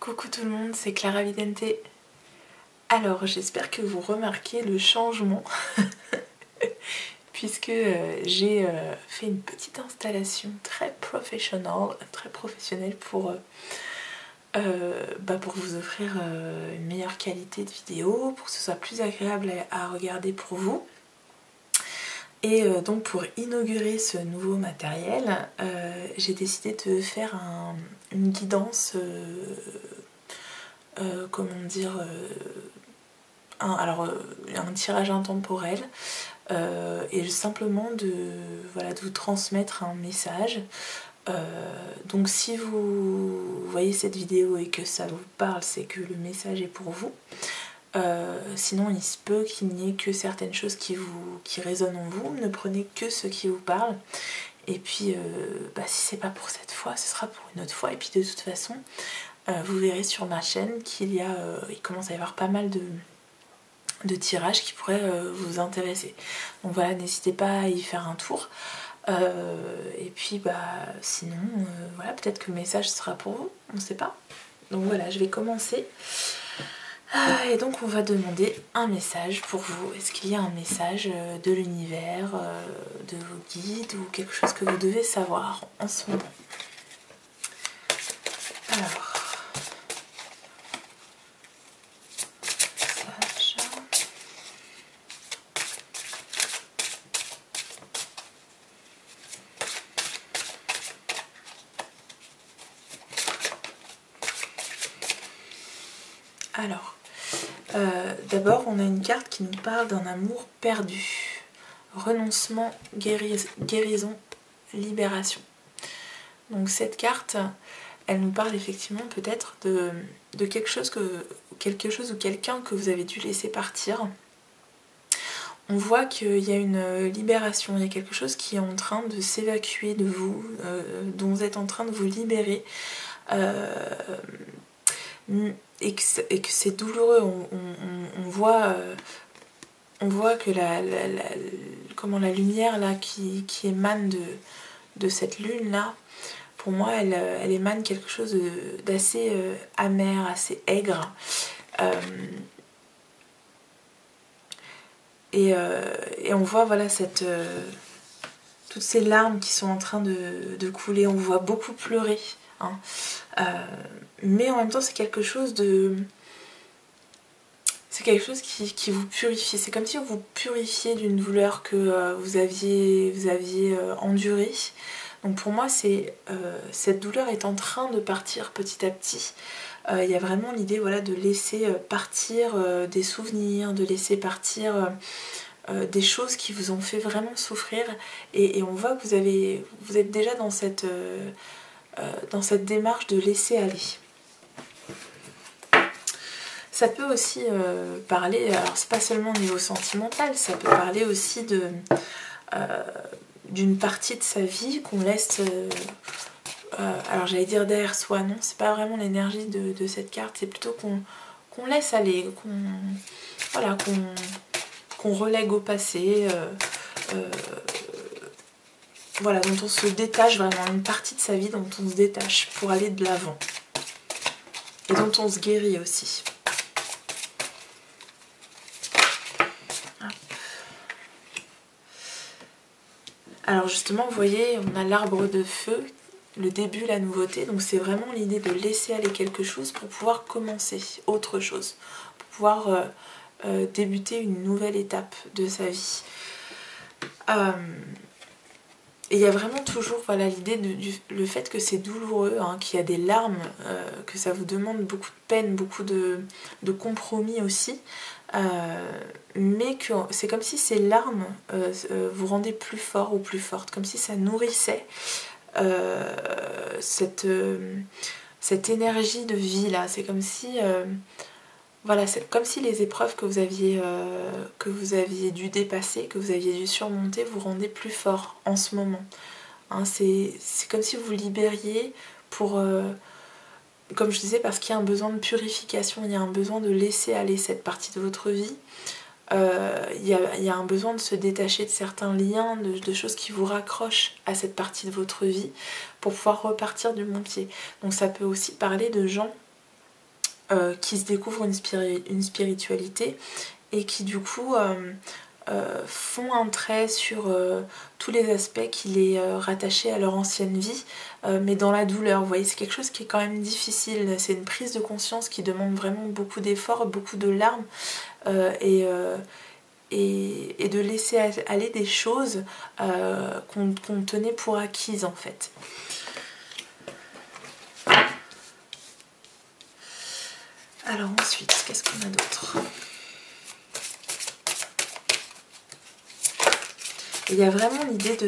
Coucou tout le monde, c'est Clara Vidente. Alors j'espère que vous remarquez le changement puisque j'ai fait une petite installation très professionnelle pour vous offrir une meilleure qualité de vidéo, pour que ce soit plus agréable à regarder pour vous. Et donc pour inaugurer ce nouveau matériel, j'ai décidé de faire une guidance, un tirage intemporel et simplement de vous transmettre un message. Donc si vous voyez cette vidéo et que ça vous parle, c'est que le message est pour vous. Sinon il se peut qu'il n'y ait que certaines choses qui résonnent en vous. Ne prenez que ce qui vous parle. Et puis si c'est pas pour cette fois, ce sera pour une autre fois. Et puis de toute façon, vous verrez sur ma chaîne qu'il commence à y avoir pas mal de tirages qui pourraient vous intéresser. Donc voilà, n'hésitez pas à y faire un tour. Et puis sinon, voilà, peut-être que le message sera pour vous, on ne sait pas. Donc voilà, je vais commencer. Et donc on va demander un message pour vous. Est-ce qu'il y a un message de l'univers, de vos guides ou quelque chose que vous devez savoir en ce moment? Alors, d'abord on a une carte qui nous parle d'un amour perdu. Renoncement, guérison, libération. Donc cette carte, elle nous parle effectivement peut-être de quelque chose ou quelqu'un que vous avez dû laisser partir. On voit qu'il y a une libération, il y a quelque chose qui est en train de s'évacuer de vous, dont vous êtes en train de vous libérer. Et que c'est douloureux. On voit que la lumière là qui émane de cette lune là, pour moi elle émane quelque chose d'assez amer, assez aigre. Et on voit toutes ces larmes qui sont en train de couler. On vous voit beaucoup pleurer, hein. Mais en même temps c'est quelque chose qui vous purifie. C'est comme si vous purifiez d'une douleur que vous aviez endurée. Donc pour moi cette douleur est en train de partir petit à petit. Il y a vraiment l'idée de laisser partir des souvenirs, de laisser partir des choses qui vous ont fait vraiment souffrir. Et on voit que vous êtes déjà dans cette démarche de laisser aller. Ça peut aussi parler, alors c'est pas seulement au niveau sentimental, ça peut parler aussi d'une partie de sa vie qu'on laisse, alors j'allais dire derrière soi, non, c'est pas vraiment l'énergie de cette carte, c'est plutôt qu'on laisse aller, qu'on relègue au passé, dont on se détache vraiment, une partie de sa vie dont on se détache pour aller de l'avant. Et dont on se guérit aussi. Alors justement, vous voyez, on a l'arbre de feu, le début, la nouveauté. Donc c'est vraiment l'idée de laisser aller quelque chose pour pouvoir commencer autre chose. Pour pouvoir débuter une nouvelle étape de sa vie. Et il y a vraiment toujours l'idée le fait que c'est douloureux, hein, qu'il y a des larmes, que ça vous demande beaucoup de peine, beaucoup de compromis aussi. Mais que c'est comme si ces larmes vous rendaient plus fort ou plus forte, comme si ça nourrissait cette énergie de vie là. C'est comme si c'est comme si les épreuves que vous aviez dû dépasser, que vous aviez dû surmonter, vous rendaient plus fort en ce moment, hein. C'est comme si vous libériez pour comme je disais, parce qu'il y a un besoin de purification, il y a un besoin de laisser aller cette partie de votre vie. Il y a un besoin de se détacher de certains liens, de choses qui vous raccrochent à cette partie de votre vie pour pouvoir repartir du bon pied. Donc ça peut aussi parler de gens qui se découvrent une spiritualité et qui du coup font un trait sur tous les aspects qui les rattachaient à leur ancienne vie, mais dans la douleur. Vous voyez, c'est quelque chose qui est quand même difficile, c'est une prise de conscience qui demande vraiment beaucoup d'efforts, beaucoup de larmes, et de laisser aller des choses qu'on tenait pour acquises en fait. Alors ensuite, qu'est-ce qu'on a d'autre ? Il y a vraiment l'idée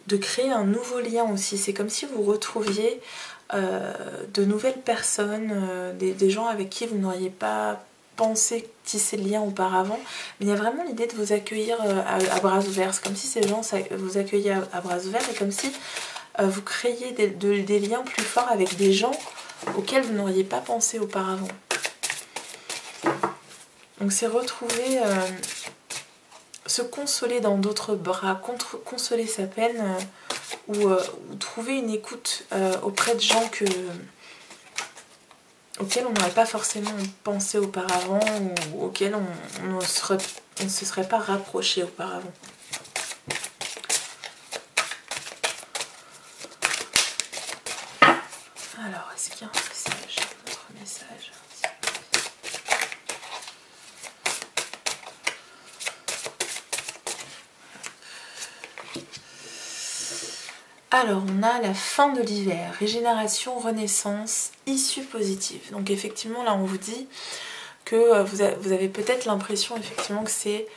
de créer un nouveau lien aussi. C'est comme si vous retrouviez de nouvelles personnes, des gens avec qui vous n'auriez pas pensé tisser le lien auparavant. Mais il y a vraiment l'idée de vous accueillir à bras ouverts. C'est comme si ces gens vous accueillaient à bras ouverts et comme si vous créiez des liens plus forts avec des gens auxquels vous n'auriez pas pensé auparavant. Donc c'est retrouver... se consoler dans d'autres bras, consoler sa peine ou trouver une écoute auprès de gens auxquels on n'aurait pas forcément pensé auparavant ou auxquels on ne se serait pas rapproché auparavant. Alors, est-ce qu'il y a un message, un autre message ? Alors, on a la fin de l'hiver, régénération, renaissance, issue positive. Donc effectivement, là, on vous dit que vous avez peut-être l'impression effectivement que c'est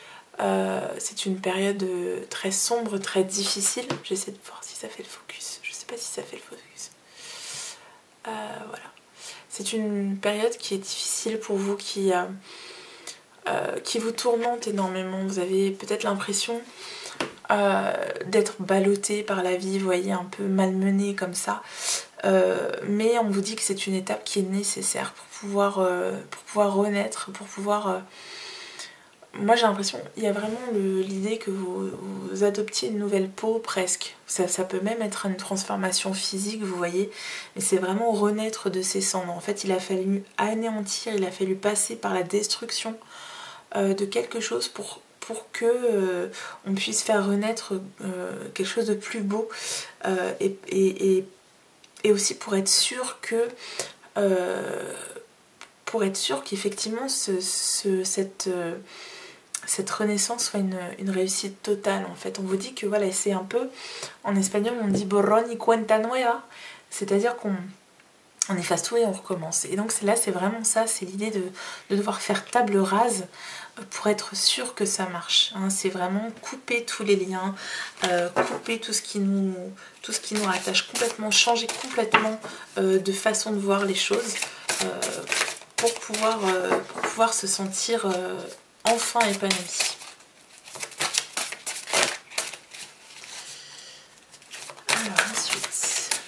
une période très sombre, très difficile. J'essaie de voir si ça fait le focus. Je ne sais pas si ça fait le focus. Voilà. C'est une période qui est difficile pour vous, qui vous tourmente énormément. Vous avez peut-être l'impression d'être ballotté par la vie, vous voyez, un peu malmené comme ça, mais on vous dit que c'est une étape qui est nécessaire pour pouvoir renaître, pour pouvoir... Moi j'ai l'impression, il y a vraiment l'idée que vous adoptiez une nouvelle peau presque, ça peut même être une transformation physique, vous voyez, mais c'est vraiment renaître de ses cendres. En fait, il a fallu anéantir, il a fallu passer par la destruction de quelque chose pour que on puisse faire renaître quelque chose de plus beau, et aussi pour être sûr que qu'effectivement cette renaissance soit une réussite totale. En fait, on vous dit que voilà, c'est un peu, en espagnol on dit borrón y cuenta nueva, c'est-à-dire on efface tout et on recommence. Et donc c'est vraiment ça, c'est l'idée de devoir faire table rase pour être sûr que ça marche. Hein. C'est vraiment couper tous les liens, couper tout ce qui nous rattache complètement, changer complètement de façon de voir les choses pour pouvoir se sentir enfin épanoui. Alors ensuite,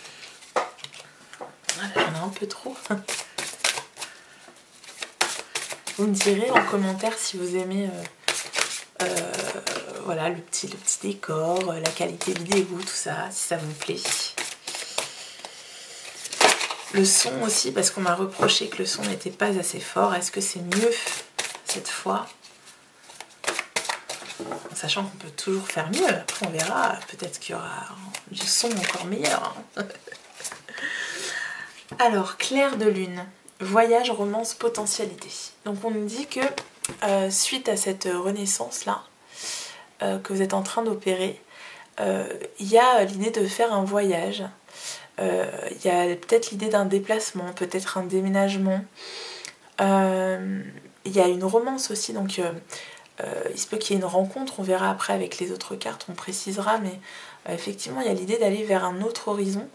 voilà, j'en ai un peu trop. Vous me direz en commentaire si vous aimez voilà, le petit décor, la qualité vidéo, tout ça, si ça vous plaît. Le son aussi, parce qu'on m'a reproché que le son n'était pas assez fort. Est-ce que c'est mieux cette fois ? En sachant qu'on peut toujours faire mieux. Après on verra, peut-être qu'il y aura du son encore meilleur. Alors, clair de lune. Voyage, romance, potentialité. Donc on nous dit que suite à cette renaissance-là, que vous êtes en train d'opérer, il y a l'idée de faire un voyage, il y a peut-être l'idée d'un déplacement, peut-être un déménagement, il y a une romance aussi, donc il se peut qu'il y ait une rencontre, on verra après avec les autres cartes, on précisera, mais effectivement il y a l'idée d'aller vers un autre horizon,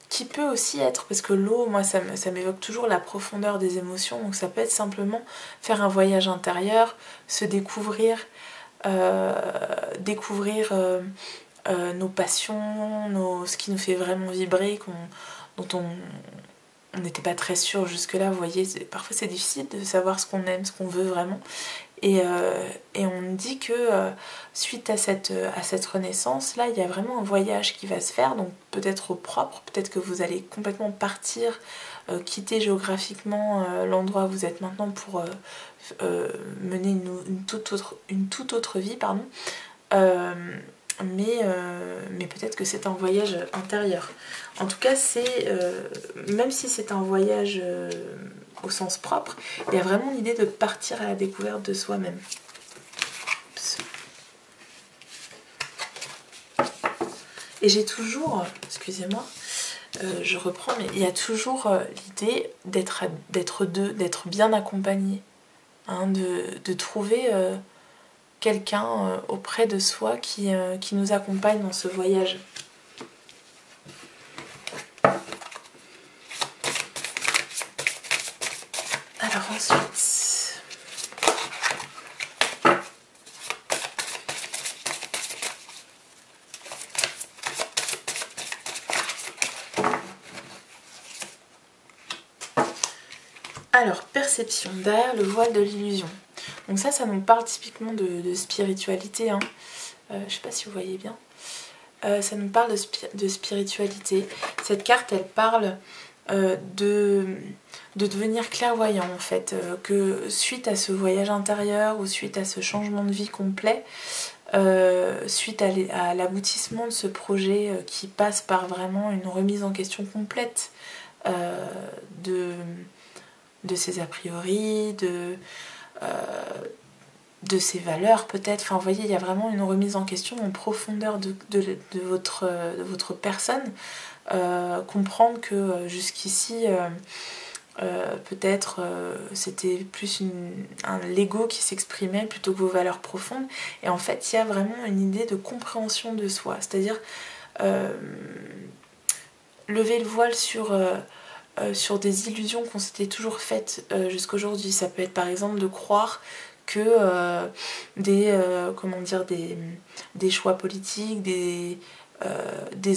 qui peut aussi être, parce que l'eau, moi ça m'évoque toujours la profondeur des émotions, donc ça peut être simplement faire un voyage intérieur, se découvrir, nos passions, ce qui nous fait vraiment vibrer, dont on n'était pas très sûr jusque là, vous voyez, parfois c'est difficile de savoir ce qu'on aime, ce qu'on veut vraiment, Et on dit que suite à cette renaissance, là, il y a vraiment un voyage qui va se faire, donc peut-être au propre, peut-être que vous allez complètement partir, quitter géographiquement l'endroit où vous êtes maintenant pour mener une toute autre vie, pardon. Mais peut-être que c'est un voyage intérieur. En tout cas, même si c'est un voyage au sens propre, il y a vraiment l'idée de partir à la découverte de soi-même. Et j'ai toujours, excusez-moi, je reprends, mais il y a toujours l'idée d'être deux, d'être bien accompagné, hein, de trouver quelqu'un auprès de soi qui nous accompagne dans ce voyage. Alors ensuite, perception, derrière le voile de l'illusion. Donc ça nous parle typiquement de spiritualité, hein. Je ne sais pas si vous voyez bien. Ça nous parle de spiritualité. Cette carte, elle parle de devenir clairvoyant, en fait. Que suite à ce voyage intérieur ou suite à ce changement de vie complet, suite à l'aboutissement de ce projet qui passe par vraiment une remise en question complète de ses a priori, de ses valeurs peut-être, enfin vous voyez, il y a vraiment une remise en question en profondeur de votre personne, comprendre que jusqu'ici peut-être c'était plus l'ego qui s'exprimait plutôt que vos valeurs profondes, et en fait il y a vraiment une idée de compréhension de soi, c'est-à-dire lever le voile sur des illusions qu'on s'était toujours faites jusqu'aujourd'hui. Ça peut être par exemple de croire que des choix politiques, des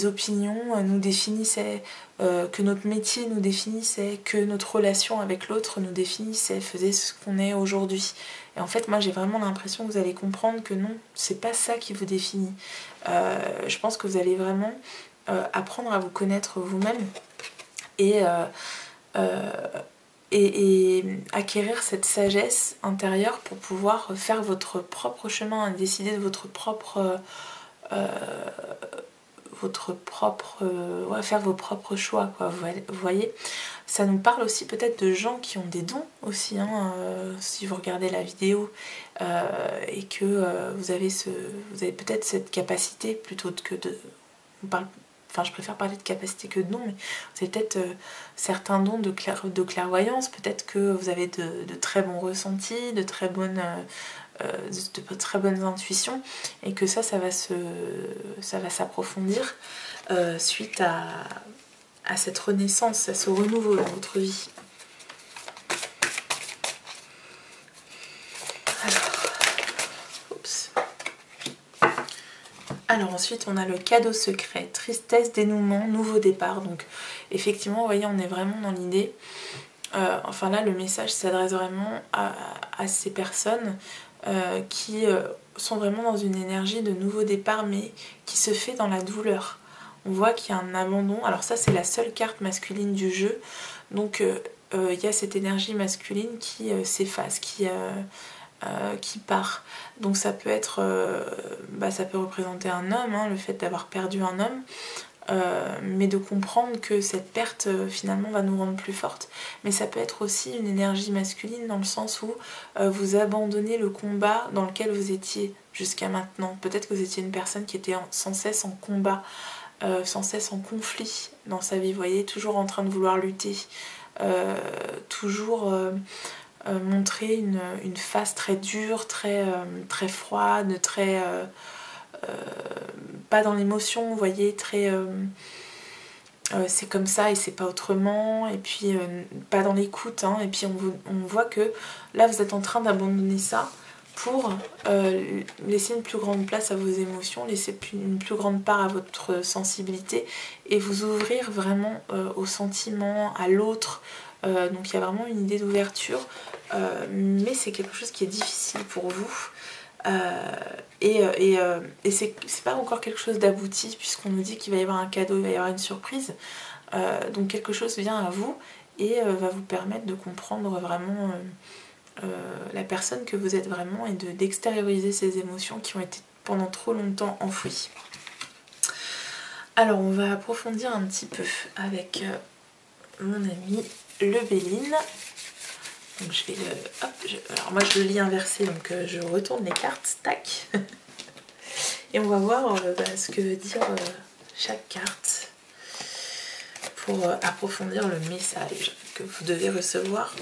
opinions nous définissaient, que notre métier nous définissait, que notre relation avec l'autre nous définissait, faisait ce qu'on est aujourd'hui. Et en fait, moi j'ai vraiment l'impression que vous allez comprendre que non, c'est pas ça qui vous définit. Je pense que vous allez vraiment apprendre à vous connaître vous-même et acquérir cette sagesse intérieure pour pouvoir faire votre propre chemin, décider de faire vos propres choix, quoi. Vous voyez, ça nous parle aussi peut-être de gens qui ont des dons aussi, hein, si vous regardez la vidéo et que vous avez peut-être cette capacité plutôt que je préfère parler de capacité que de dons, mais vous avez peut-être certains dons de clairvoyance, peut-être que vous avez de très bons ressentis, de très bonnes intuitions, et que ça va s'approfondir suite à cette renaissance, à ce renouveau dans votre vie. Alors ensuite on a le cadeau secret, tristesse, dénouement, nouveau départ. Donc effectivement vous voyez, on est vraiment dans l'idée, enfin là le message s'adresse vraiment à ces personnes qui sont vraiment dans une énergie de nouveau départ, mais qui se fait dans la douleur. On voit qu'il y a un abandon. Alors ça c'est la seule carte masculine du jeu, donc il y a cette énergie masculine qui s'efface, qui part. Donc ça peut être, ça peut représenter un homme, hein, le fait d'avoir perdu un homme, mais de comprendre que cette perte finalement va nous rendre plus fortes. Mais ça peut être aussi une énergie masculine dans le sens où vous abandonnez le combat dans lequel vous étiez jusqu'à maintenant. Peut-être que vous étiez une personne qui était sans cesse en combat, sans cesse en conflit dans sa vie, vous voyez, toujours en train de vouloir lutter, toujours montrer une face très dure, très froide, très pas dans l'émotion, vous voyez, très c'est comme ça et c'est pas autrement, et puis pas dans l'écoute, hein, et puis on voit que là vous êtes en train d'abandonner ça pour laisser une plus grande place à vos émotions, laisser une plus grande part à votre sensibilité et vous ouvrir vraiment aux sentiments, à l'autre. Donc il y a vraiment une idée d'ouverture mais c'est quelque chose qui est difficile pour vous. C'est pas encore quelque chose d'abouti, puisqu'on nous dit qu'il va y avoir un cadeau, il va y avoir une surprise. Donc quelque chose vient à vous et va vous permettre de comprendre vraiment la personne que vous êtes vraiment et d'extérioriser ces émotions qui ont été pendant trop longtemps enfouies. Alors on va approfondir un petit peu avec mon ami le Béline. Donc je vais le... Hop, alors moi je le lis inversé, donc je retourne les cartes, tac. Et on va voir ce que veut dire chaque carte pour approfondir le message que vous devez recevoir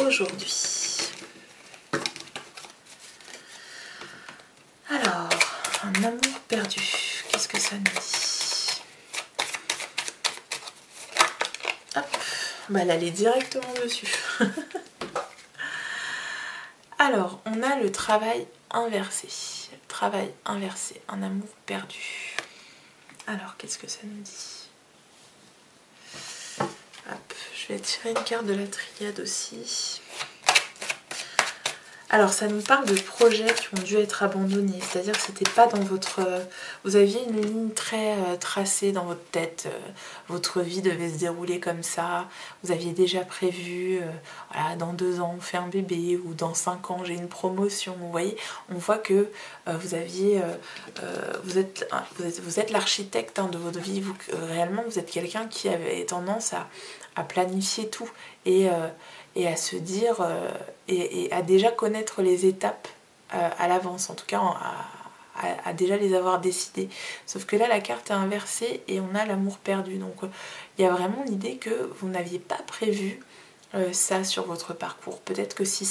aujourd'hui. Alors, un amour perdu, qu'est-ce que ça nous dit? Hop, bah elle allait directement dessus. Alors, on a le travail inversé. Travail inversé, un amour perdu. Alors, qu'est-ce que ça nous dit? Hop, je vais tirer une carte de la triade aussi. Alors, ça nous parle de projets qui ont dû être abandonnés. C'est-à-dire que c'était pas dans votre... Vous aviez une ligne très tracée dans votre tête. Votre vie devait se dérouler comme ça. Vous aviez déjà prévu, voilà, dans 2 ans, on fait un bébé, ou dans 5 ans, j'ai une promotion. Vous voyez, on voit que vous aviez... vous êtes l'architecte de votre vie. Réellement, vous êtes quelqu'un qui avait tendance à planifier tout. Et à se dire et à déjà connaître les étapes à l'avance, en tout cas à déjà les avoir décidées. Sauf que là la carte est inversée et on a l'amour perdu, donc il y a vraiment l'idée que vous n'aviez pas prévu ça sur votre parcours. Peut-être que si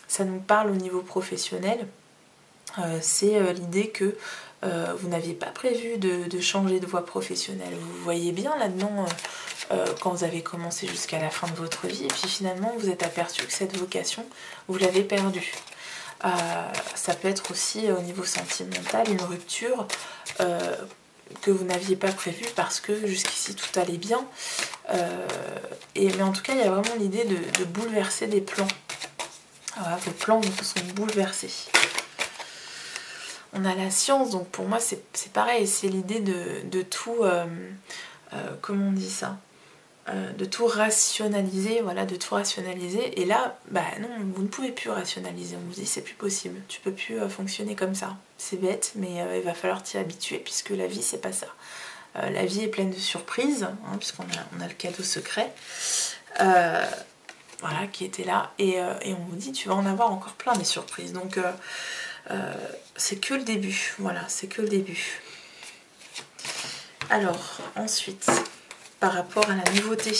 ça nous parle au niveau professionnel, c'est l'idée que vous n'aviez pas prévu de changer de voie professionnelle. Vous voyez bien là-dedans quand vous avez commencé jusqu'à la fin de votre vie, et puis finalement vous êtes aperçu que cette vocation, vous l'avez perdue. Ça peut être aussi au niveau sentimental une rupture que vous n'aviez pas prévue parce que jusqu'ici tout allait bien. Mais en tout cas, il y a vraiment l'idée de bouleverser des plans. Voilà, vos plans sont bouleversés. On a la science, donc pour moi c'est pareil, c'est l'idée de tout... comment on dit ça, de tout rationaliser, voilà, de tout rationaliser. Et là, bah non, vous ne pouvez plus rationaliser. On vous dit c'est plus possible, tu peux plus fonctionner comme ça. C'est bête, mais il va falloir t'y habituer puisque la vie c'est pas ça. La vie est pleine de surprises, hein, puisqu'on a le cadeau secret, voilà, qui était là. Et on vous dit tu vas en avoir encore plein des surprises. Donc c'est que le début, voilà, c'est que le début. Alors ensuite, par rapport à la nouveauté.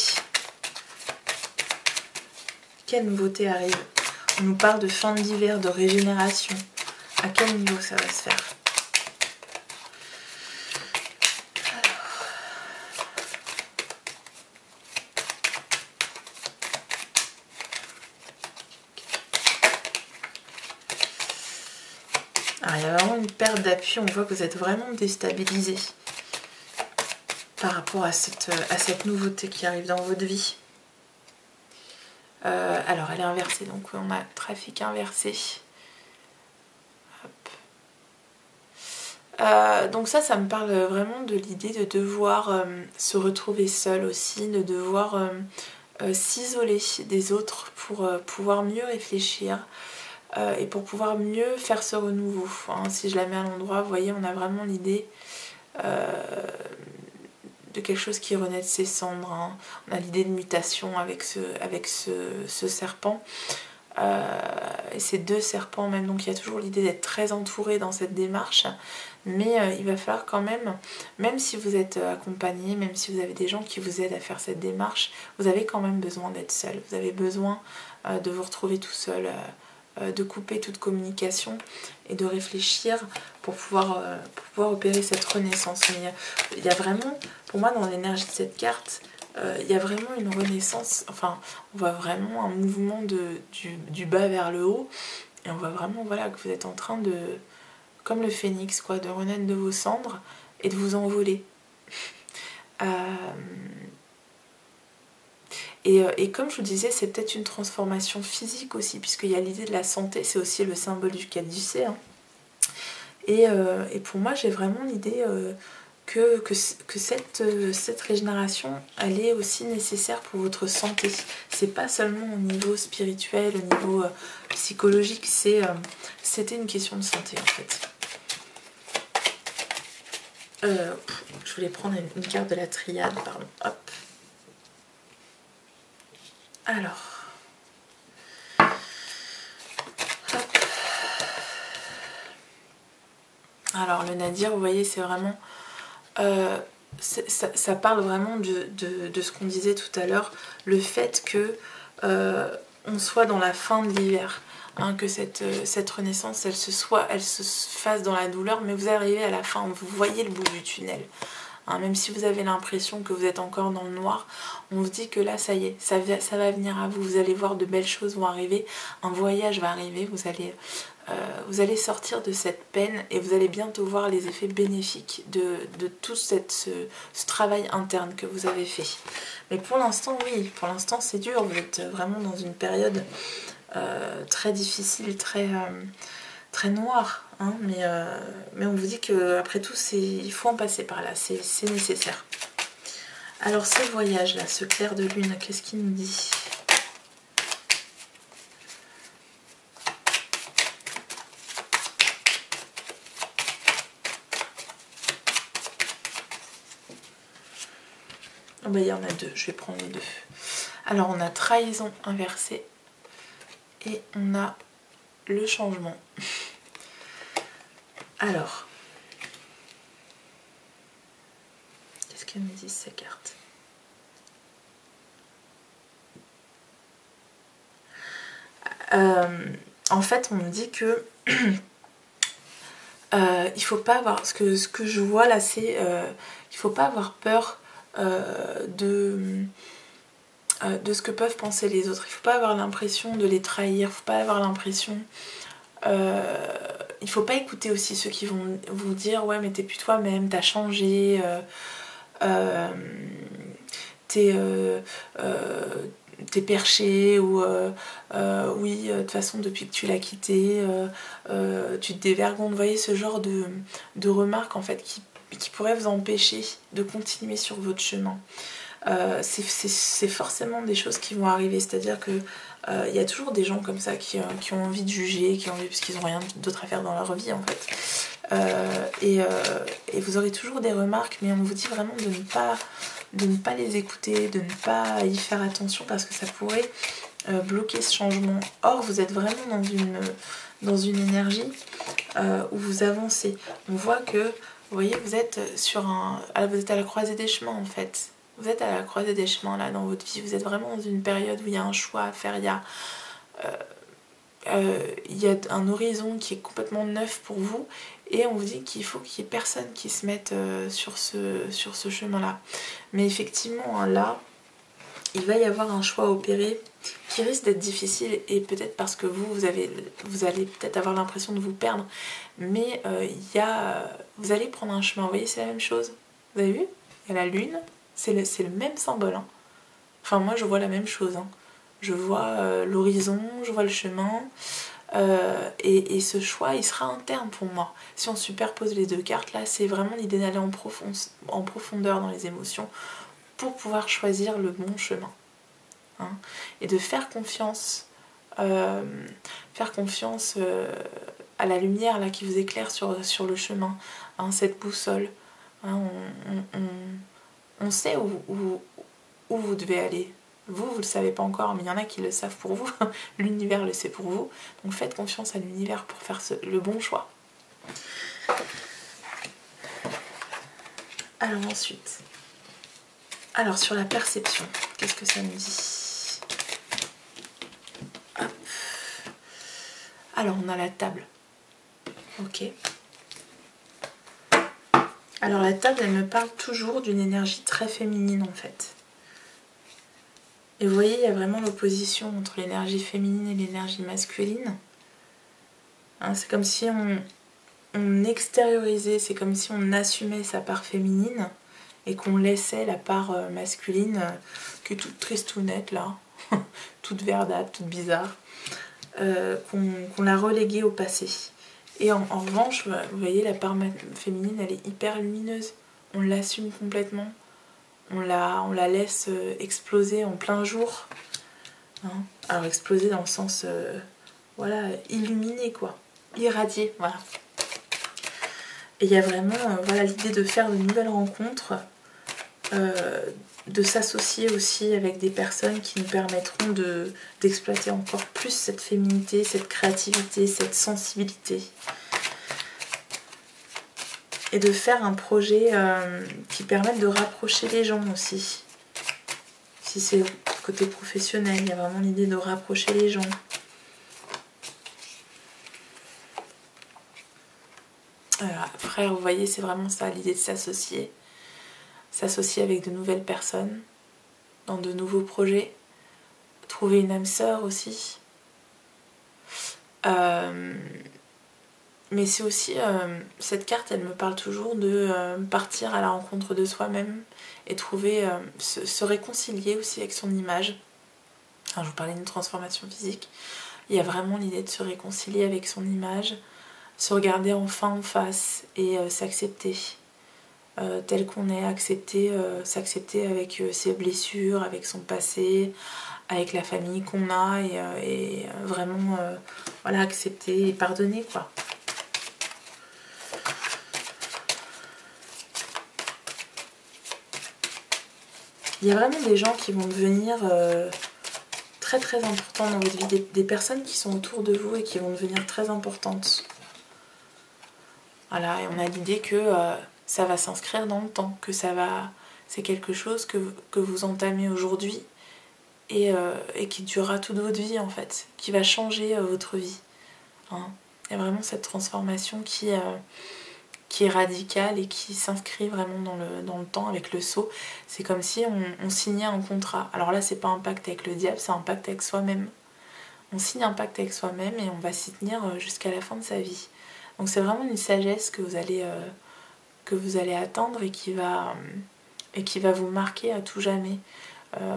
Quelle nouveauté arrive? On nous parle de fin d'hiver, de régénération. À quel niveau ça va se faire? Alors, il y a vraiment une perte d'appui, on voit que vous êtes vraiment déstabilisé par rapport à cette nouveauté qui arrive dans votre vie. Alors elle est inversée, donc on a trafic inversé. Donc ça me parle vraiment de l'idée de devoir se retrouver seul aussi, de devoir s'isoler des autres pour pouvoir mieux réfléchir et pour pouvoir mieux faire ce renouveau. Hein, si je la mets à l'endroit, vous voyez, on a vraiment l'idée de quelque chose qui renaît de ses cendres. Hein. On a l'idée de mutation avec ce serpent. Et ces 2 serpents même, donc il y a toujours l'idée d'être très entouré dans cette démarche, mais il va falloir quand même si vous êtes accompagné, même si vous avez des gens qui vous aident à faire cette démarche, vous avez quand même besoin d'être seul, vous avez besoin de vous retrouver tout seul, de couper toute communication et de réfléchir pour pouvoir opérer cette renaissance. Mais il y a vraiment, pour moi, dans l'énergie de cette carte, il y a vraiment une renaissance, enfin on voit vraiment un mouvement du bas vers le haut, et on voit vraiment, voilà, que vous êtes en train de, comme le phénix quoi, de renaître de vos cendres et de vous envoler. Et comme je vous disais, c'est peut-être une transformation physique aussi, puisqu'il y a l'idée de la santé, c'est aussi le symbole du caducée. Hein. Et pour moi, j'ai vraiment l'idée que cette régénération, elle est aussi nécessaire pour votre santé. C'est pas seulement au niveau spirituel, au niveau psychologique, c'était une question de santé en fait. Je voulais prendre une carte de la triade, pardon. Hop. Alors. Hop. Alors le nadir, vous voyez, c'est vraiment... ça parle vraiment de ce qu'on disait tout à l'heure, le fait que on soit dans la fin de l'hiver, hein, que cette renaissance elle se fasse dans la douleur, mais vous arrivez à la fin, vous voyez le bout du tunnel. Hein, même si vous avez l'impression que vous êtes encore dans le noir, on vous dit que là ça y est, ça va venir à vous, vous allez voir de belles choses vont arriver, un voyage va arriver, vous allez sortir de cette peine et vous allez bientôt voir les effets bénéfiques de tout ce travail interne que vous avez fait. Mais pour l'instant, oui, pour l'instant c'est dur, vous êtes vraiment dans une période très difficile, très noire. Hein, mais on vous dit qu'après tout, il faut en passer par là, c'est nécessaire. Alors ce voyage-là, ce clair de lune, qu'est-ce qu'il nous dit ? Oh bah, il y en a deux, je vais prendre les deux. Alors on a trahison inversée et on a le changement. Alors, qu'est-ce qu'elles me disent ces cartes ? En fait, on me dit que il faut pas avoir... Ce que je vois là, c'est il faut pas avoir peur de ce que peuvent penser les autres. Il faut pas avoir l'impression de les trahir, il faut pas avoir l'impression... il faut pas écouter aussi ceux qui vont vous dire ouais mais t'es plus toi-même, t'as changé, t'es perché, ou oui de toute façon depuis que tu l'as quitté tu te dévergondes. Vous voyez ce genre de remarques en fait qui pourraient vous empêcher de continuer sur votre chemin. C'est forcément des choses qui vont arriver, c'est-à-dire que il y a toujours des gens comme ça qui ont envie de juger, parce qu'ils n'ont rien d'autre à faire dans leur vie en fait. Et vous aurez toujours des remarques, mais on vous dit vraiment de ne pas les écouter, de ne pas y faire attention parce que ça pourrait bloquer ce changement. Or vous êtes vraiment dans une énergie où vous avancez. On voit que, vous voyez, vous êtes à la croisée des chemins en fait. Vous êtes à la croisée des chemins là dans votre vie, vous êtes vraiment dans une période où il y a un choix à faire, il y a un horizon qui est complètement neuf pour vous et on vous dit qu'il faut qu'il n'y ait personne qui se mette sur ce chemin là. Mais effectivement là, il va y avoir un choix à opérer qui risque d'être difficile et peut-être parce que vous allez peut-être avoir l'impression de vous perdre, mais vous allez prendre un chemin. Vous voyez, c'est la même chose, vous avez vu, il y a la lune. C'est le même symbole. Hein. Enfin, moi, je vois la même chose. Hein. Je vois l'horizon, je vois le chemin. Et ce choix, il sera interne pour moi. Si on superpose les deux cartes, là, c'est vraiment l'idée d'aller en profondeur dans les émotions pour pouvoir choisir le bon chemin. Hein. Et de faire confiance, à la lumière là, qui vous éclaire sur le chemin. Hein, cette boussole. Hein, on sait où vous devez aller. Vous le savez pas encore, mais il y en a qui le savent pour vous. L'univers le sait pour vous. Donc faites confiance à l'univers pour faire le bon choix. Alors ensuite, sur la perception, qu'est-ce que ça nous dit ? Hop. Alors on a la table. Ok. Alors la table, elle me parle toujours d'une énergie très féminine en fait. Et vous voyez, il y a vraiment l'opposition entre l'énergie féminine et l'énergie masculine. Hein, c'est comme si on extériorisait, c'est comme si on assumait sa part féminine et qu'on laissait la part masculine, qui est toute tristounette là, toute verdâtre, toute bizarre, qu'on l'a reléguée au passé. Et en revanche, vous voyez, la part féminine, elle est hyper lumineuse. On l'assume complètement. On la laisse exploser en plein jour. Hein, alors exploser dans le sens, voilà, illuminé quoi. Irradié, voilà. Et il y a vraiment voilà, l'idée de faire de nouvelles rencontres, de s'associer aussi avec des personnes qui nous permettront d'exploiter encore plus cette féminité, cette créativité, cette sensibilité. Et de faire un projet qui permette de rapprocher les gens aussi. Si c'est côté professionnel, il y a vraiment l'idée de rapprocher les gens. Après, vous voyez, c'est vraiment ça, l'idée de s'associer. S'associer avec de nouvelles personnes, dans de nouveaux projets. Trouver une âme sœur aussi. Mais c'est aussi, cette carte, elle me parle toujours de partir à la rencontre de soi-même et trouver, se réconcilier aussi avec son image. Alors, je vous parlais d'une transformation physique. Il y a vraiment l'idée de se réconcilier avec son image, se regarder enfin en face et s'accepter tel qu'on est, s'accepter avec ses blessures, avec son passé, avec la famille qu'on a et vraiment voilà, accepter et pardonner quoi. Il y a vraiment des gens qui vont devenir très très importants dans votre vie, des personnes qui sont autour de vous et qui vont devenir très importantes. Voilà, et on a l'idée que ça va s'inscrire dans le temps, que c'est quelque chose que vous entamez aujourd'hui et qui durera toute votre vie en fait, qui va changer votre vie. Hein. Il y a vraiment cette transformation qui est radicale et qui s'inscrit vraiment dans le temps avec le sceau. C'est comme si on signait un contrat. Alors là, c'est pas un pacte avec le diable, c'est un pacte avec soi-même. On signe un pacte avec soi-même et on va s'y tenir jusqu'à la fin de sa vie. Donc c'est vraiment une sagesse que vous allez atteindre et qui va vous marquer à tout jamais.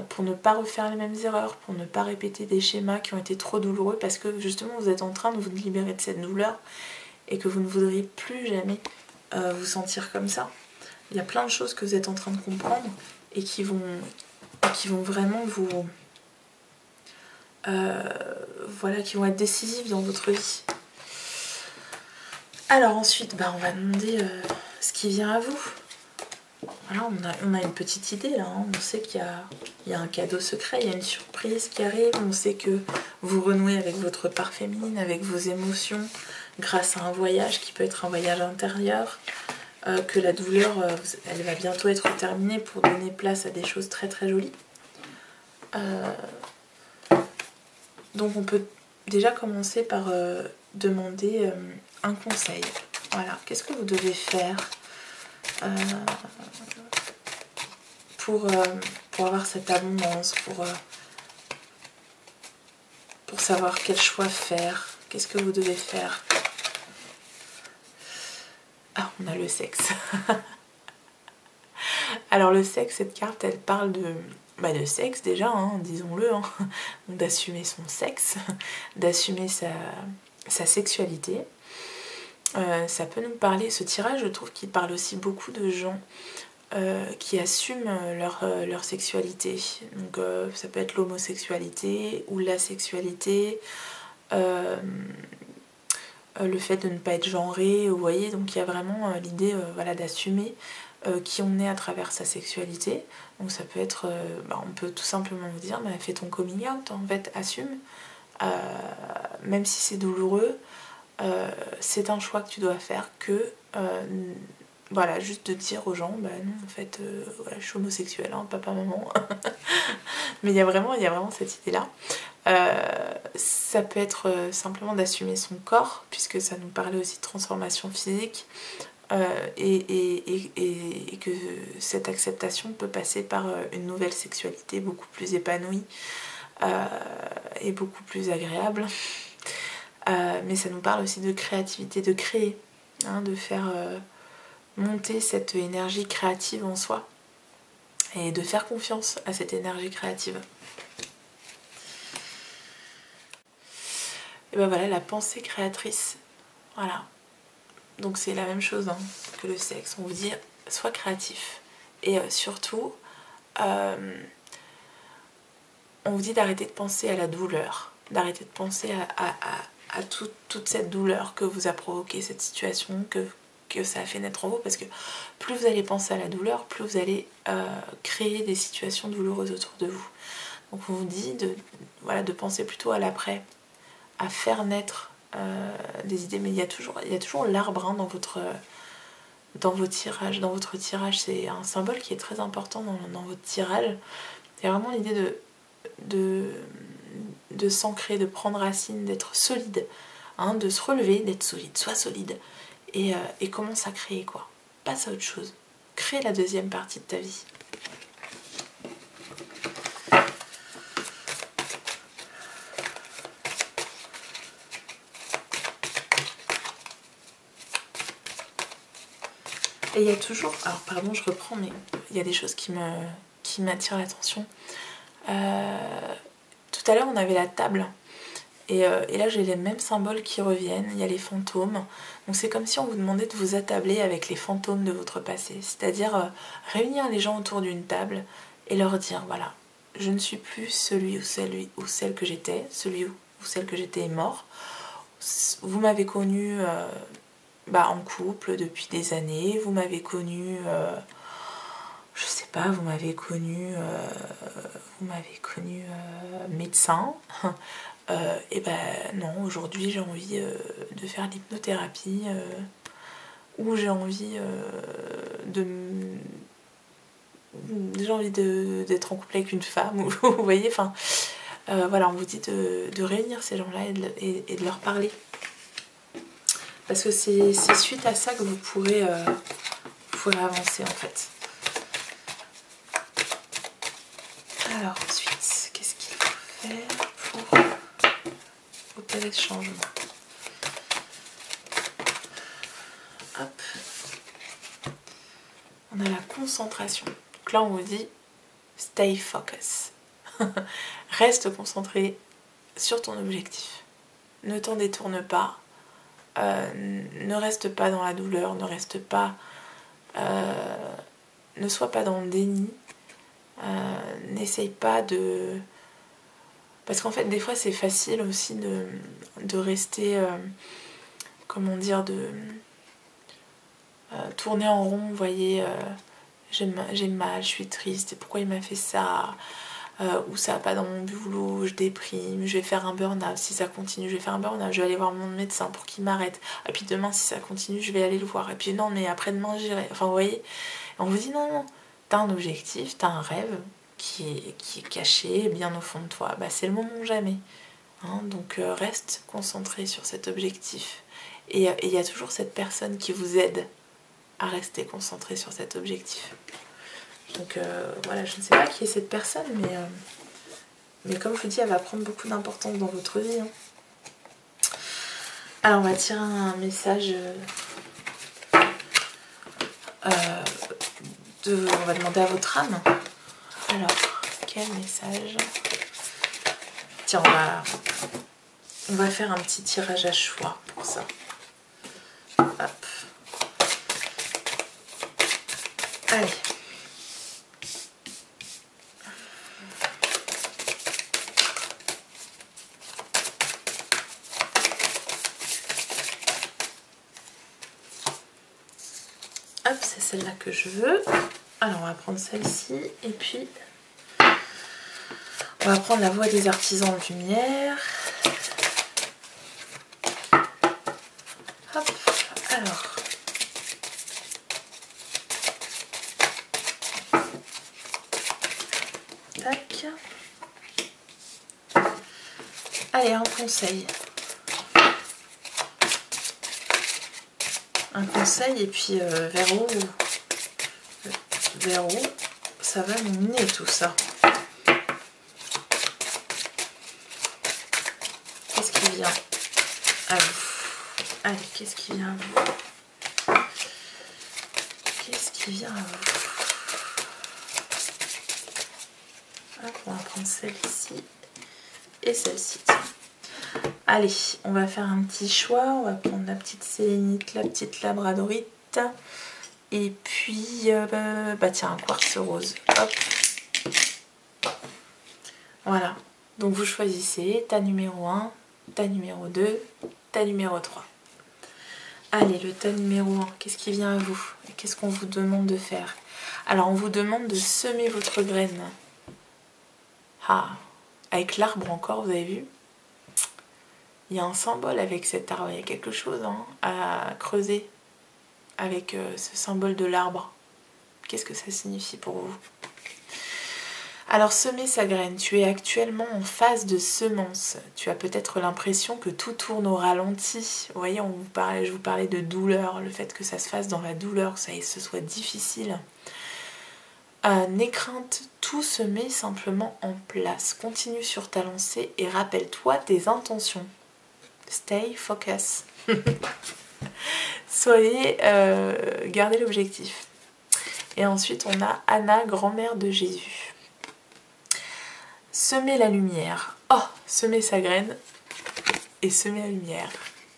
Pour ne pas refaire les mêmes erreurs, pour ne pas répéter des schémas qui ont été trop douloureux, parce que justement vous êtes en train de vous libérer de cette douleur et que vous ne voudriez plus jamais vous sentir comme ça. Il y a plein de choses que vous êtes en train de comprendre et qui vont vraiment vous voilà, qui vont être décisives dans votre vie. Alors ensuite, on va demander ce qui vient à vous. Voilà, on a une petite idée là, hein. On sait qu'il y a un cadeau secret, il y a une surprise qui arrive, on sait que vous renouez avec votre part féminine, avec vos émotions, grâce à un voyage qui peut être un voyage intérieur, que la douleur, elle va bientôt être terminée pour donner place à des choses très très jolies. Donc on peut déjà commencer par demander un conseil. Voilà, qu'est-ce que vous devez faire pour avoir cette abondance, pour savoir quel choix faire, qu'est-ce que vous devez faire. Ah, on a le sexe. Alors le sexe, cette carte, elle parle de sexe déjà, hein, disons-le, hein, d'assumer son sexe, d'assumer sa sexualité. Ça peut nous parler, ce tirage, je trouve qu'il parle aussi beaucoup de gens qui assument leur sexualité. Donc ça peut être l'homosexualité ou la sexualité, le fait de ne pas être genré, vous voyez, donc il y a vraiment l'idée voilà, d'assumer qui on est à travers sa sexualité. Donc ça peut être, on peut tout simplement vous dire, fais ton coming out, en fait, assume, même si c'est douloureux, c'est un choix que tu dois faire, que voilà, juste de dire aux gens, non, en fait, voilà, je suis homosexuelle, hein, papa, maman. Mais il y a vraiment cette idée-là. Ça peut être simplement d'assumer son corps, puisque ça nous parlait aussi de transformation physique, et que cette acceptation peut passer par une nouvelle sexualité beaucoup plus épanouie et beaucoup plus agréable. Mais ça nous parle aussi de créativité, de créer, hein, de faire monter cette énergie créative en soi. et de faire confiance à cette énergie créative. Et ben voilà, la pensée créatrice, voilà. Donc c'est la même chose hein, que le sexe. On vous dit, sois créatif. Et surtout, on vous dit d'arrêter de penser à la douleur, d'arrêter de penser à toute cette douleur que vous a provoqué cette situation, que ça a fait naître en vous, parce que plus vous allez penser à la douleur, plus vous allez créer des situations douloureuses autour de vous. Donc on vous dit voilà, de penser plutôt à l'après, à faire naître des idées, mais il y a toujours l'arbre hein, dans vos tirages. Dans votre tirage, c'est un symbole qui est très important dans votre tirage. C'est vraiment l'idée de s'ancrer, de prendre racine, d'être solide, hein, de se relever, d'être solide, sois solide, et commence à créer quoi. Passe à autre chose. Crée la deuxième partie de ta vie. Et il y a toujours, alors pardon je reprends, mais il y a des choses qui m'attirent l'attention. Tout à l'heure on avait la table, et là j'ai les mêmes symboles qui reviennent, il y a les fantômes. Donc c'est comme si on vous demandait de vous attabler avec les fantômes de votre passé, c'est-à-dire réunir les gens autour d'une table et leur dire voilà, je ne suis plus celui ou celle que j'étais, celui ou celle que j'étais est mort. Vous m'avez connu en couple depuis des années, vous m'avez connu, je sais pas, vous m'avez connu médecin. Et ben non, aujourd'hui j'ai envie de faire l'hypnothérapie ou j'ai envie d'être en couple avec une femme, ou vous voyez, enfin voilà, on vous dit de réunir ces gens-là et de leur parler. Parce que c'est suite à ça que vous pourrez avancer en fait. Alors ensuite, qu'est-ce qu'il faut faire pour opérer ce changement? Hop. On a la concentration. Donc là on vous dit stay focus. Reste concentré sur ton objectif. Ne t'en détourne pas. Ne reste pas dans la douleur, ne sois pas dans le déni, n'essaye pas de... Parce qu'en fait des fois c'est facile aussi de rester, comment dire, de tourner en rond, vous voyez, j'ai mal, je suis triste, et pourquoi il m'a fait ça, ou ça va pas dans mon boulot, je déprime, je vais faire un burn-out, si ça continue je vais faire un burn-out, je vais aller voir mon médecin pour qu'il m'arrête, et puis demain si ça continue je vais aller le voir, et puis non mais après-demain j'irai, enfin vous voyez, on vous dit non, t'as un objectif, t'as un rêve qui est caché bien au fond de toi, bah c'est le moment ou jamais, hein, donc reste concentré sur cet objectif, et il y a toujours cette personne qui vous aide à rester concentré sur cet objectif. Donc voilà, je ne sais pas qui est cette personne, mais comme je vous dis, elle va prendre beaucoup d'importance dans votre vie. Hein. Alors on va tirer un message, on va demander à votre âme. Alors, quel message? Tiens, on va faire un petit tirage à choix pour ça. Hop. Allez. Hop, c'est celle-là que je veux. Alors on va prendre celle-ci et puis on va prendre la voix des artisans de lumière. Hop, alors. Tac. Allez, un conseil. Un conseil et puis vers où ça va nous mener tout ça. Qu'est-ce qui vient à vous? Allez, qu'est-ce qui vient à vous? Qu'est-ce qui vient à vous? Hop, on va prendre celle-ci et celle-ci. Allez, on va faire un petit choix. On va prendre la petite sélénite, la petite labradorite. Et puis, bah tiens, un quartz rose. Hop. Voilà. Donc vous choisissez ta numéro 1, ta numéro 2, ta numéro 3. Allez, le tas numéro 1, qu'est-ce qui vient à vous? Qu'est-ce qu'on vous demande de faire? Alors, on vous demande de semer votre graine. Ah, avec l'arbre encore, vous avez vu? Il y a un symbole avec cet arbre, il y a quelque chose à creuser avec ce symbole de l'arbre. Qu'est-ce que ça signifie pour vous? Alors, semer sa graine, tu es actuellement en phase de semence. Tu as peut-être l'impression que tout tourne au ralenti. Vous voyez, je vous parlais de douleur, le fait que ça se fasse dans la douleur, que ce soit difficile. N'aie crainte, tout se met simplement en place. Continue sur ta lancée et rappelle-toi tes intentions. Stay focus. Gardez l'objectif. Et ensuite, on a Anna, grand-mère de Jésus. Semer la lumière. Oh, semer sa graine et semer la lumière.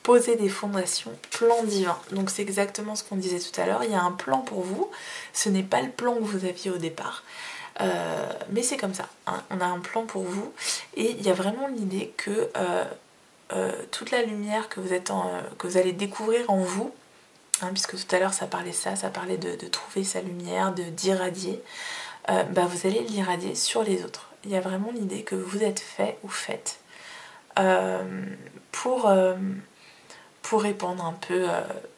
Poser des fondations, plan divin. Donc c'est exactement ce qu'on disait tout à l'heure. Il y a un plan pour vous. Ce n'est pas le plan que vous aviez au départ. Mais c'est comme ça. Hein. On a un plan pour vous. Et il y a vraiment l'idée que toute la lumière que vous allez découvrir en vous, hein, puisque tout à l'heure ça parlait de trouver sa lumière, d'irradier, vous allez l'irradier sur les autres. Il y a vraiment l'idée que vous êtes fait ou faite pour répandre un peu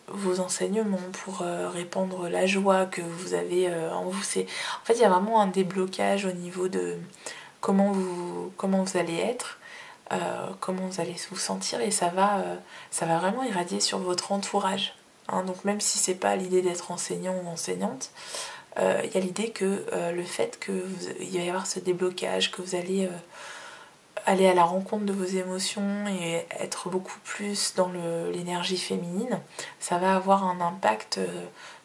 vos enseignements, pour répandre la joie que vous avez en vous. En fait, il y a vraiment un déblocage au niveau de comment vous allez être, comment vous allez vous sentir, et ça va vraiment irradier sur votre entourage. Hein, donc même si c'est pas l'idée d'être enseignant ou enseignante, il y a l'idée que le fait qu'il va y avoir ce déblocage, que vous allez aller à la rencontre de vos émotions et être beaucoup plus dans l'énergie féminine, ça va avoir un impact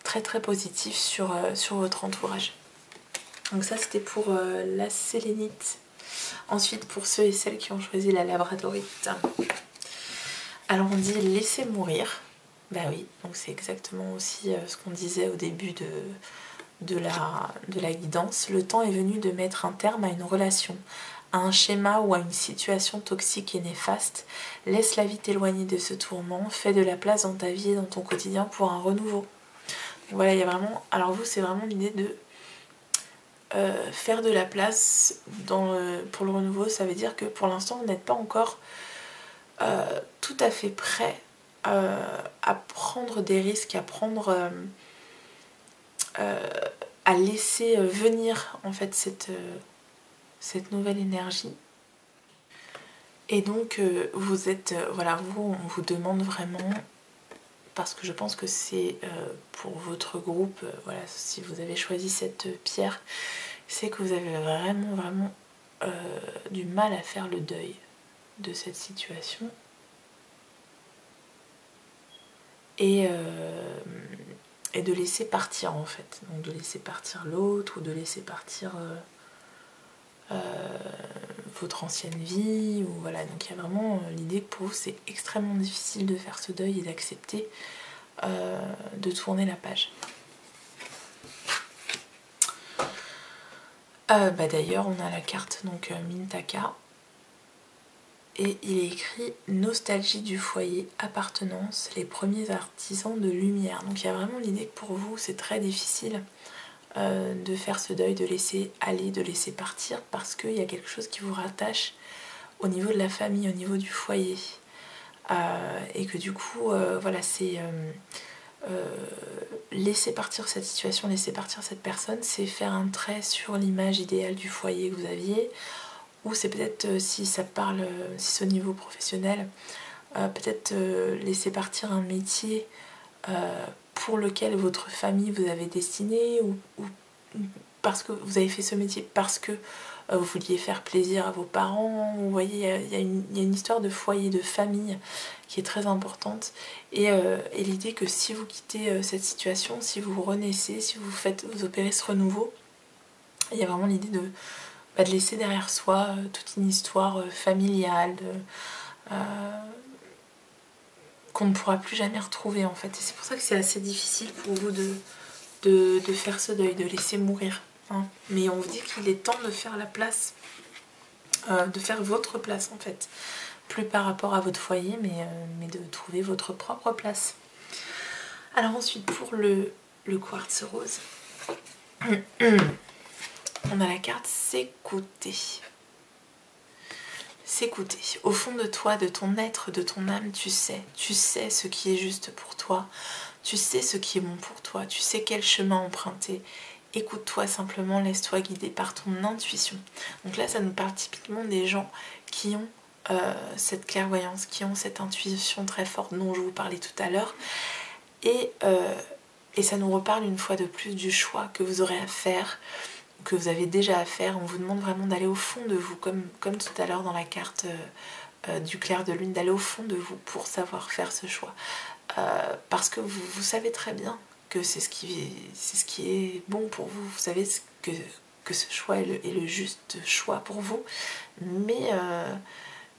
très très positif sur votre entourage. Donc ça c'était pour la sélénite. Ensuite, pour ceux et celles qui ont choisi la labradorite, alors on dit laisser mourir. Bah oui, donc c'est exactement aussi ce qu'on disait au début de la guidance. Le temps est venu de mettre un terme à une relation, à un schéma ou à une situation toxique et néfaste. Laisse la vie t'éloigner de ce tourment, fais de la place dans ta vie et dans ton quotidien pour un renouveau. Donc voilà, il y a vraiment... Alors vous, c'est vraiment l'idée de faire de la place pour le renouveau. Ça veut dire que pour l'instant, vous n'êtes pas encore tout à fait prêt à prendre des risques, à laisser venir en fait cette nouvelle énergie. Et donc vous êtes, on vous demande vraiment, parce que je pense que c'est pour votre groupe, si vous avez choisi cette pierre, c'est que vous avez vraiment du mal à faire le deuil de cette situation. Et de laisser partir en fait. Donc de laisser partir l'autre, ou de laisser partir votre ancienne vie, ou voilà. Donc il y a vraiment l'idée que pour vous c'est extrêmement difficile de faire ce deuil et d'accepter de tourner la page. D'ailleurs on a la carte donc Mintaka, et il est écrit nostalgie du foyer, appartenance, les premiers artisans de lumière. Donc il y a vraiment l'idée que pour vous c'est très difficile de faire ce deuil, de laisser aller, de laisser partir, parce qu'il y a quelque chose qui vous rattache au niveau de la famille, au niveau du foyer, et que du coup c'est laisser partir cette situation, laisser partir cette personne, c'est faire un trait sur l'image idéale du foyer que vous aviez, ou c'est peut-être si c'est au niveau professionnel, peut-être laisser partir un métier pour lequel votre famille vous avait destiné, ou parce que vous avez fait ce métier parce que vous vouliez faire plaisir à vos parents. Vous voyez, il y a une histoire de foyer, de famille qui est très importante, et l'idée que si vous quittez cette situation, si vous renaissez, si vous opérez ce renouveau, il y a vraiment l'idée de laisser derrière soi toute une histoire familiale qu'on ne pourra plus jamais retrouver en fait. Et c'est pour ça que c'est assez difficile pour vous de faire ce deuil, de laisser mourir. Hein. Mais on vous dit qu'il est temps de faire la place, de faire votre place en fait. Plus par rapport à votre foyer, mais de trouver votre propre place. Alors ensuite, pour le quartz rose, on a la carte s'écouter. S'écouter. Au fond de toi, de ton être, de ton âme, tu sais ce qui est juste pour toi, tu sais ce qui est bon pour toi, tu sais quel chemin emprunter. Écoute-toi simplement, laisse-toi guider par ton intuition. Donc là, ça nous parle typiquement des gens qui ont cette clairvoyance, qui ont cette intuition très forte dont je vous parlais tout à l'heure. Et ça nous reparle une fois de plus du choix que vous aurez à faire, que vous avez déjà à faire. On vous demande vraiment d'aller au fond de vous, comme tout à l'heure dans la carte du clair de lune, d'aller au fond de vous pour savoir faire ce choix. Parce que vous savez très bien que c'est ce qui est bon pour vous. Vous savez que ce choix est le juste choix pour vous. Mais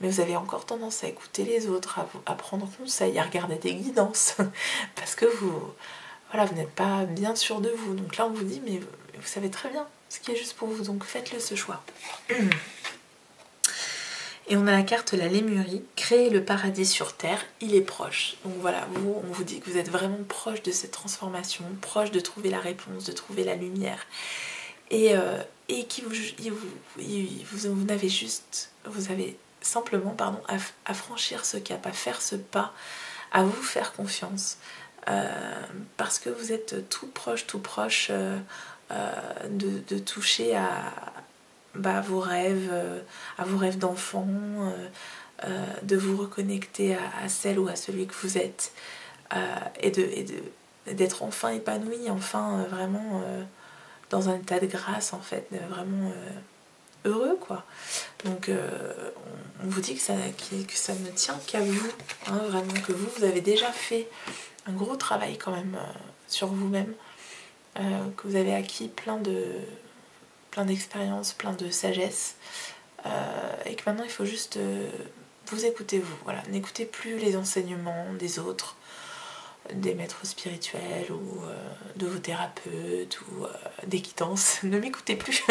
vous avez encore tendance à écouter les autres, à prendre conseil, à regarder des guidances. Parce que vous n'êtes pas bien sûr de vous. Donc là, on vous dit, mais vous savez très bien ce qui est juste pour vous. Donc faites-le ce choix. Et on a la carte la Lémurie, créer le paradis sur terre, il est proche. Donc voilà, on vous dit que vous êtes vraiment proche de cette transformation, proche de trouver la réponse, de trouver la lumière. Et vous avez simplement à franchir ce cap, à faire ce pas, à vous faire confiance. Parce que vous êtes tout proche de toucher à vos rêves d'enfant, de vous reconnecter à celle ou à celui que vous êtes, et d'être enfin épanoui, enfin vraiment dans un état de grâce en fait, vraiment heureux quoi. Donc on vous dit que ça ne tient qu'à vous, hein, vraiment que vous avez déjà fait un gros travail quand même sur vous-même, que vous avez acquis plein d'expériences, plein de sagesse, et que maintenant il faut juste vous écouter vous. Voilà, n'écoutez plus les enseignements des autres, des maîtres spirituels ou de vos thérapeutes ou des guidances. Ne m'écoutez plus.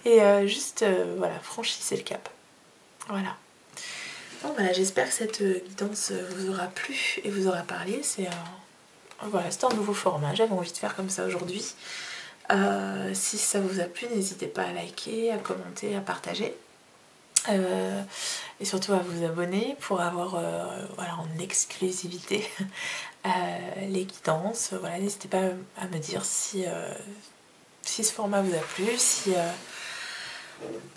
Et juste voilà, franchissez le cap. Voilà. Bon, voilà, j'espère que cette guidance vous aura plu et vous aura parlé. C'était un nouveau format. J'avais envie de faire comme ça aujourd'hui. Si ça vous a plu, n'hésitez pas à liker, à commenter, à partager. Et surtout à vous abonner pour avoir en exclusivité les guidances. Voilà, n'hésitez pas à me dire si ce format vous a plu, si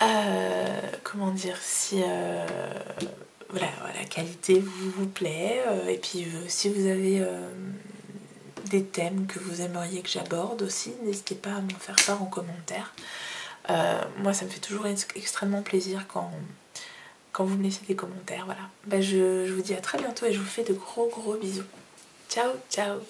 la qualité vous plaît, et puis si vous avez des thèmes que vous aimeriez que j'aborde aussi, n'hésitez pas à m'en faire part en commentaire. Moi ça me fait toujours extrêmement plaisir quand vous me laissez des commentaires. Voilà. Je vous dis à très bientôt et je vous fais de gros bisous. Ciao, ciao.